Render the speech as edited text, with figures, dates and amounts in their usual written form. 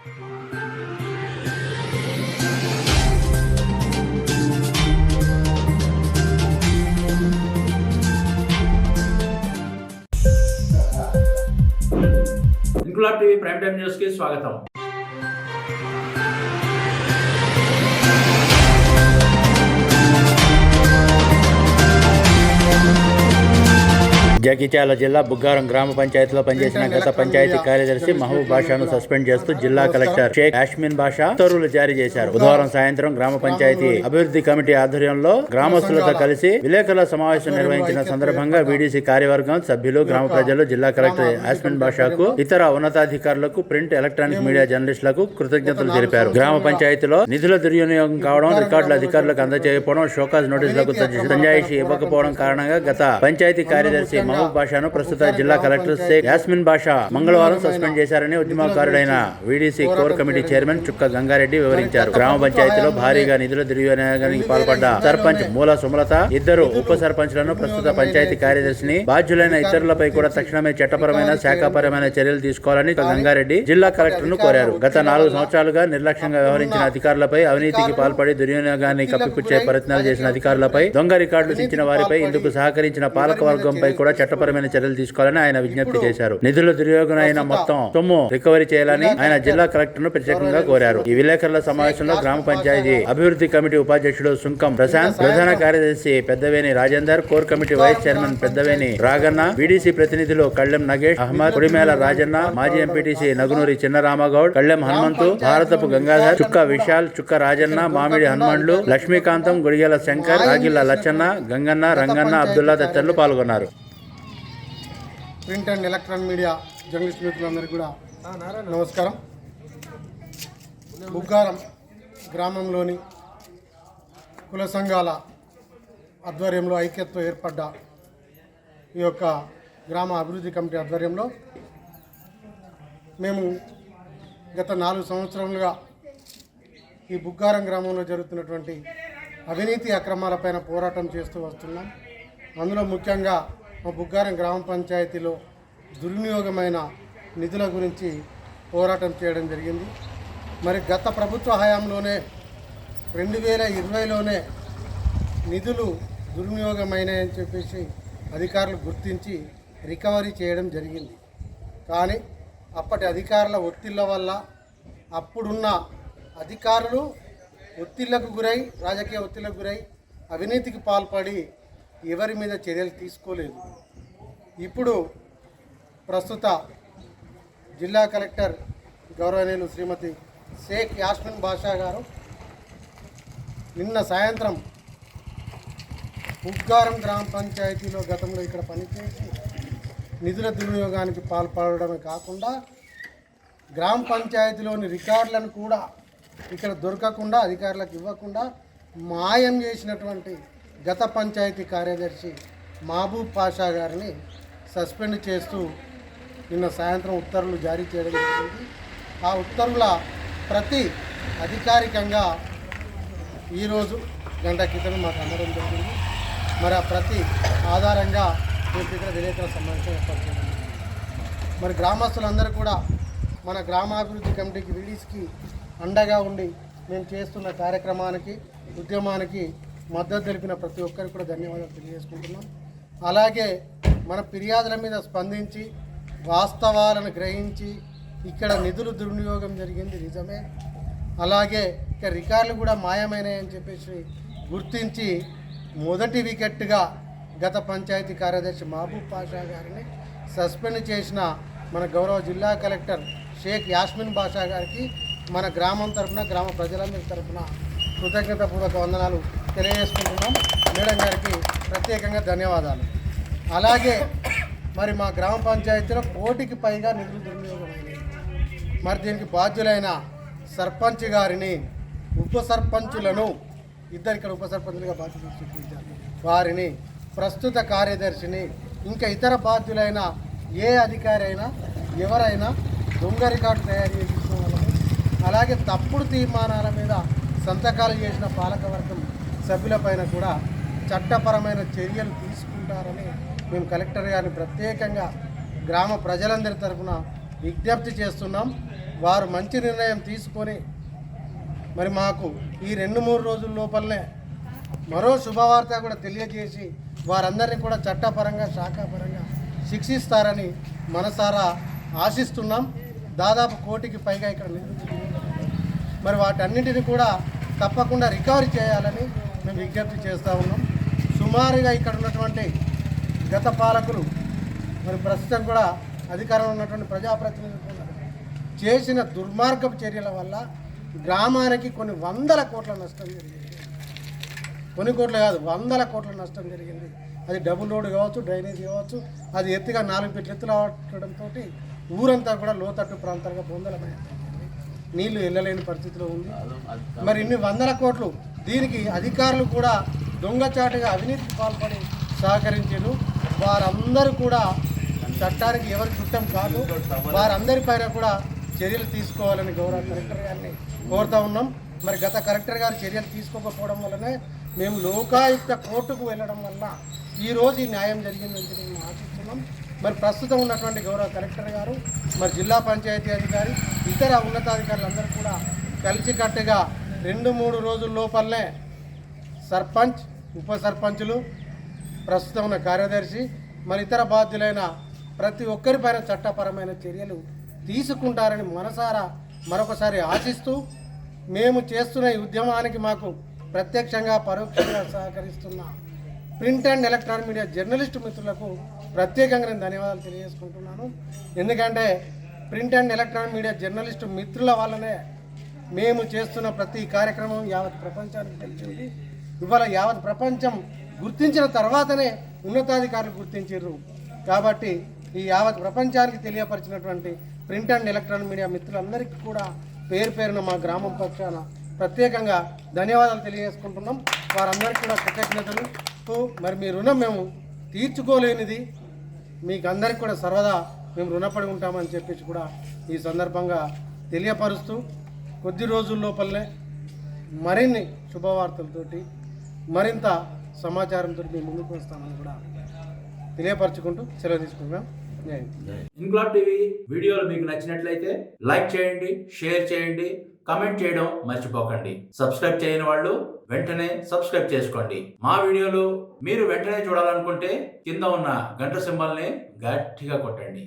Inquilab TV prime time news కి స్వాగతం. జగిత్యాల జిల్లా బుగ్గారం గ్రామ పంచాయతీలో పనిచేసిన గత పంచాయతీ కార్యదర్శి మహబూబ్ బాషాను సస్పెండ్ చేస్తూ జిల్లా కలెక్టర్ షేక్ యాస్మిన్ బాషా ఉత్తర్వులు జారీ చేశారు. బుధవారం సాయంత్రం గ్రామ పంచాయతీ అభివృద్ధి కమిటీ ఆధ్వర్యంలో గ్రామస్తులతో కలిసి విలేకరుల సమావేశం నిర్వహించిన సందర్భంగా వీడీసీ కార్యవర్గం సభ్యులు, గ్రామ ప్రజలు జిల్లా కలెక్టర్ యాస్మిన్ బాషాకు, ఇతర ఉన్నతాధికారులకు, ప్రింట్, ఎలక్ట్రానిక్ మీడియా జర్నలిస్టులకు కృతజ్ఞతలు తెలిపారు. గ్రామ పంచాయతీలో నిధుల దుర్వినియోగం కావడం, రికార్డుల అధికారులకు అందజేయకపోవడం, షోకాజ్ నోటీసులకు సంజాయిషి ఇవ్వకపోవడం కారణంగా గత పంచాయతీ కార్యదర్శి మహబూబ్ బాషాను ప్రస్తుత జిల్లా కలెక్టర్ షేక్ యాస్మిన్ బాషా మంగళవారం సస్పెండ్ చేశారని ఉద్యమకారుడైన వీడీసీ కోర్ కమిటీ చైర్మన్ చుక్క గంగారెడ్డి వివరించారు. గ్రామ పంచాయతీలో భారీగా నిధుల దుర్వినియోగానికి పాల్పడ్డ సర్పంచ్ మూల సుమలత, ఇద్దరు ఉప సర్పంచ్లను ప్రస్తుత పంచాయతీ కార్యదర్శిని, బాధ్యులైన ఇతరులపై కూడా తక్షణమే చట్టపరమైన, శాఖాపరమైన చర్యలు తీసుకోవాలని గంగారెడ్డి జిల్లా కలెక్టర్ ను కోరారు. గత 4 సంవత్సరాలుగా నిర్లక్ష్యంగా వ్యవహరించిన అధికారులపై, అవినీతికి పాల్పడి దుర్వినియోగాన్ని కప్పిపుచ్చే ప్రయత్నాలు చేసిన అధికారులపై, దొంగ రికార్డులు ఇచ్చిన వారిపై, ఇందుకు సహకరించిన పాలకవర్గంపై కూడా చట్టపరమైన చర్యలు తీసుకోవాలని ఆయన విజ్ఞప్తి చేశారు. నిధుల దుర్యోగం అయిన మొత్తం సొమ్ము రికవరీ చేయాలని ఆయన జిల్లా కలెక్టర్ ను ప్రత్యేకంగా కోరారు. ఈ విలేకరుల సమావేశంలో గ్రామ పంచాయతీ అభివృద్ధి కమిటీ ఉపాధ్యక్షుడు సుంకం ప్రశాంత్, ప్రధాన కార్యదర్శి Peddaveni Rajender, core committee vice chairman Peddaveni Raganna, VDC ప్రతినిధులు కళ్ళెం నగేష్, అహ్మద్, కుడిమేల రాజన్న, మాజీ ఎంపీటీసీ నగునూరి చిన్నరామగౌడ్, కళ్ళెం హనుమంతు, భారతపు గంగాధర్, చుక్క విశాల్, చుక్క రాజన్న, మామిడి హనుమండ్లు, లక్ష్మీకాంతం, గుడిగెల శంకర్, రాగిల్ల లచ్చన్న, గంగన్న, రంగన్న, అబ్దుల్లా తదితరులు పాల్గొన్నారు. Print and electronic media journalist మిత్రులందరికీ కూడా నమస్కారం. బుగ్గారం గ్రామంలోని కుల సంఘాల ఆధ్వర్యంలో ఐక్యతతో ఏర్పడ్డ ఈ యొక్క గ్రామ అభివృద్ధి కమిటీ ఆధ్వర్యంలో మేము గత 4 సంవత్సరాలుగా ఈ బుగ్గారం గ్రామంలో జరుగుతున్నటువంటి అవినీతి అక్రమాలపైన పోరాటం చేస్తూ వస్తున్నాం. అందులో ముఖ్యంగా మా బుగ్గారం గ్రామ పంచాయతీలో దుర్వినియోగమైన నిధుల గురించి పోరాటం చేయడం జరిగింది. మరి గత ప్రభుత్వ హయాంలోనే 2020లోనే నిధులు దుర్వినియోగమైనాయని చెప్పేసి అధికారులు గుర్తించి రికవరీ చేయడం జరిగింది. కానీ అప్పటి అధికారుల ఒత్తిళ్ల వల్ల, అప్పుడున్న అధికారులు ఒత్తిళ్లకు గురై, రాజకీయ ఒత్తిళ్లకు గురై అవినీతికి పాల్పడి ఎవరి మీద చర్యలు తీసుకోలేదు. ఇప్పుడు ప్రస్తుత జిల్లా కలెక్టర్ గౌరవనీయులు శ్రీమతి షేక్ యాస్మిన్ బాషా గారు నిన్న సాయంత్రం బుగ్గారం గ్రామ పంచాయతీలో గతంలో ఇక్కడ పనిచేసి నిధుల దుర్వినియోగానికి పాల్పడడమే కాకుండా గ్రామ పంచాయతీలోని రికార్డులను కూడా ఇక్కడ దొరకకుండా, అధికారులకు ఇవ్వకుండా మాయం చేసినటువంటి గత పంచాయతీ కార్యదర్శి మహబూబ్ బాషా గారిని సస్పెండ్ చేస్తూ నిన్న సాయంత్రం ఉత్తర్వులు జారీ చేయడం జరిగింది. ఆ ఉత్తర్వుల ప్రతి అధికారికంగా ఈరోజు గంట క్రితం మాకు అందడం జరిగింది. మరి ఆ ప్రతి ఆధారంగా మేము ఇక్కడ విలేకరుల సమావేశం ఏర్పాటు చేయడం జరిగింది. మరి గ్రామస్తులందరూ కూడా మన గ్రామాభివృద్ధి కమిటీకి, వీడీస్కి అండగా ఉండి మేము చేస్తున్న కార్యక్రమానికి, ఉద్యమానికి మద్దతు తెలిపిన ప్రతి ఒక్కరికి కూడా ధన్యవాదాలు తెలియజేసుకుంటున్నాం. అలాగే మన ఫిర్యాదుల మీద స్పందించి వాస్తవాలను గ్రహించి ఇక్కడ నిధులు దుర్వినియోగం జరిగింది నిజమే, అలాగే ఇక్కడ రికార్డులు కూడా మాయమైనాయని చెప్పేసి గుర్తించి మొదటి వికెట్గా గత పంచాయతీ కార్యదర్శి మహబూబ్ బాషా గారిని సస్పెండ్ చేసిన మన గౌరవ జిల్లా కలెక్టర్ షేక్ యాస్మిన్ బాషా గారికి మన గ్రామం తరఫున, గ్రామ ప్రజలందరి తరఫున కృతజ్ఞతాపూర్వక వందనాలు తెలియజేసుకుంటున్నాం. మేడం గారికి ప్రత్యేకంగా ధన్యవాదాలు. అలాగే మరి మా గ్రామ పంచాయతీలో 1 కోటికి పైగా నిధులు దుర్వినియోగమైనవి. మరి దీనికి బాధ్యులైన సర్పంచ్ గారిని, ఉప సర్పంచులను, ఇద్దరు ఇక్కడ ఉప సర్పంచులుగా బాధ్యతలు స్వీకరించారు, వారిని, ప్రస్తుత కార్యదర్శిని, ఇంకా ఇతర బాధ్యులైన ఏ అధికారి అయినా, ఎవరైనా దొంగ రికార్డు తయారు చేసిన వాళ్ళని, అలాగే తప్పుడు తీర్మానాల మీద సంతకాలు చేసిన పాలకవర్గం సభ్యులపైన కూడా చట్టపరమైన చర్యలు తీసుకుంటారని మేము కలెక్టర్ గారిని ప్రత్యేకంగా గ్రామ ప్రజలందరి తరఫున విజ్ఞప్తి చేస్తున్నాం. వారు మంచి నిర్ణయం తీసుకొని మరి మాకు ఈ 2-3 రోజుల లోపలనే మరో శుభవార్త కూడా తెలియజేసి వారందరినీ కూడా చట్టపరంగా శాఖాపరంగా శిక్షిస్తారని మనసారా ఆశిస్తున్నాం. దాదాపు 1 కోటికి పైగా ఇక్కడ మరి వాటన్నింటినీ కూడా తప్పకుండా రికవరీ చేయాలని మేము విజ్ఞప్తి చేస్తూ ఉన్నాం. సుమారుగా ఇక్కడ ఉన్నటువంటి గత పాలకులు మరి ప్రస్తుతం కూడా అధికారంలో ఉన్నటువంటి ప్రజాప్రతినిధులు చేసిన దుర్మార్గపు చర్యల వల్ల గ్రామానికి కొన్ని 100 కోట్ల నష్టం జరిగింది. కొన్ని కోట్లు కాదు, 100 కోట్ల నష్టం జరిగింది. అది డబుల్ రోడ్ కావచ్చు, డ్రైనేజ్ కావచ్చు, అది ఎత్తుగా 4 ఫీట్ల ఎత్తులు అవడంతో ఊరంతా కూడా లోతట్టు ప్రాంతాలుగా బొందలమైంది. నీళ్లు వెళ్ళలేని పరిస్థితిలో ఉంది. మరి ఇన్ని 100 కోట్లు దీనికి అధికారులు కూడా దొంగచాటుగా అవినీతికి పాల్పడి సహకరించారు. వారందరూ కూడా చట్టానికి ఎవరి చుట్టం కాదు, వారందరిపైన కూడా చర్యలు తీసుకోవాలని గౌరవ కలెక్టర్ గారిని కోరుతా ఉన్నాం. మరి గత కలెక్టర్ గారు చర్యలు తీసుకోకపోవడం వల్లనే మేము లోకాయుక్త కోర్టుకు వెళ్ళడం వల్ల ఈరోజు ఈ న్యాయం జరిగిందని మేము ఆశిస్తున్నాం. మరి ప్రస్తుతం ఉన్నటువంటి గౌరవ కలెక్టర్ గారు, మరి జిల్లా పంచాయతీ అధికారి, ఇతర ఉన్నతాధికారులందరూ కూడా కలిసికట్టుగా 2-3 రోజుల లోపలనే సర్పంచ్, ఉప సర్పంచులు, ప్రస్తుతం ఉన్న కార్యదర్శి, మరి ఇతర బాధ్యులైన ప్రతి ఒక్కరిపైన చట్టపరమైన చర్యలు తీసుకుంటారని మనసారా మరొకసారి ఆశిస్తూ, మేము చేస్తున్న ఈ ఉద్యమానికి మాకు ప్రత్యక్షంగా పరోక్షంగా సహకరిస్తున్న print and electronic media journalist మిత్రులకు ప్రత్యేకంగా నేను ధన్యవాదాలు తెలియజేసుకుంటున్నాను. ఎందుకంటే print and electronic media journalist మిత్రుల వల్లనే మేము చేస్తున్న ప్రతి కార్యక్రమం యావత్ ప్రపంచానికి తెలిసింది. ఇవాళ యావత్ ప్రపంచం గుర్తించిన తర్వాతనే ఉన్నతాధికారులు గుర్తించారు. కాబట్టి ఈ యావత్ ప్రపంచానికి తెలియపరిచినటువంటి ప్రింట్ అండ్ ఎలక్ట్రానిక్ మీడియా మిత్రులందరికీ కూడా పేరు పేరున మా గ్రామం పక్షాన ప్రత్యేకంగా ధన్యవాదాలు తెలియజేసుకుంటున్నాం. వారందరికీ కూడా కృతజ్ఞతలు. మరి మీ రుణం మేము తీర్చుకోలేనిది, మీకు అందరికీ కూడా సర్వదా మేము రుణపడి ఉంటామని చెప్పేసి కూడా ఈ సందర్భంగా తెలియపరుస్తూ, కొద్ది రోజుల లోపలనే మరిన్ని శుభవార్తలతోటి మరింత సమాచారంతో మేము ముందుకు వస్తామని కూడా తెలియపరచుకుంటూ సెలవు తీసుకుంటున్నాం. ఇంక్లాబ్ టీవీ వీడియోలు మీకు నచ్చినట్లయితే లైక్ చేయండి, షేర్ చేయండి, కమెంట్ చేయడం మర్చిపోకండి. సబ్స్క్రైబ్ చేయని వాళ్ళు వెంటనే సబ్స్క్రైబ్ చేసుకోండి. మా వీడియోలు మీరు వెంటనే చూడాలనుకుంటే కింద ఉన్న గంట సింబల్ని గట్టిగా కొట్టండి.